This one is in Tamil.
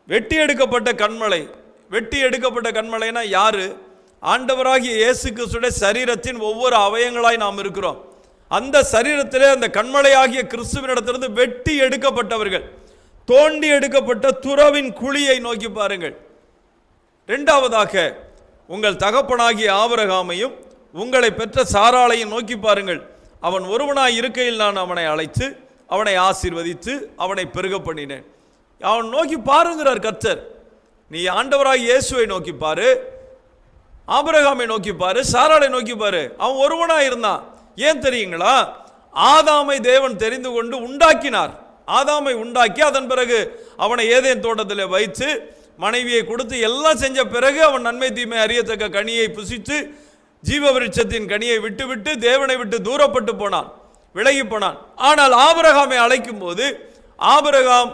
வெட்டி எடுக்கப்பட்ட கண்மலை. வெட்டி எடுக்கப்பட்ட கண்மலைனா யாரு? ஆண்டவராகிய இயேசு கிறிஸ்துவின் சரீரத்தின் ஒவ்வொரு அவயங்களாய் நாம் இருக்கிறோம். அந்த சரீரத்திலே அந்த கண்மலையாகிய கிறிஸ்துவினிடத்திலிருந்து வெட்டி எடுக்கப்பட்டவர்கள். தோண்டி எடுக்கப்பட்ட துறவின் குழியை நோக்கி பாருங்கள். இரண்டாவதாக உங்கள் தகப்பனாகிய ஆபிரகாமையும் உங்களை பெற்ற சாராளையும் நோக்கி பாருங்கள். அவன் ஒருவனாய் இருக்கையில் நான் அவனை அழைத்து அவனை ஆசீர்வதித்து அவனை பெருக பண்ணினேன். அவன் நோக்கி பாருங்கிறார் கர்த்தர். நீ ஆண்டவராகிய இயேசுவை நோக்கி பாரு, ஆபிரகாமை நோக்கி பாரு, சாராளை நோக்கி பாரு. அவன் ஒருவனாய் இருந்தான். ஏன் தெரியுங்களா? ஆதாமை தேவன் தெரிந்து கொண்டு உண்டாக்கினார். ஆதாமை உண்டாக்கி அதன் பிறகு அவனை ஏதேன் தோட்டத்தில் வைத்து மனைவியை கொடுத்து எல்லாம் செஞ்ச பிறகு அவன் நன்மை தீமை அறியத்தக்க கனியை புசித்து ஜீவ விருட்சத்தின் கனியை விட்டுவிட்டு தேவனை விட்டு தூரப்பட்டு போனான், விலகி போனான். ஆனால் ஆபிரகாமை அழைக்கும் போது ஆபிரகாம்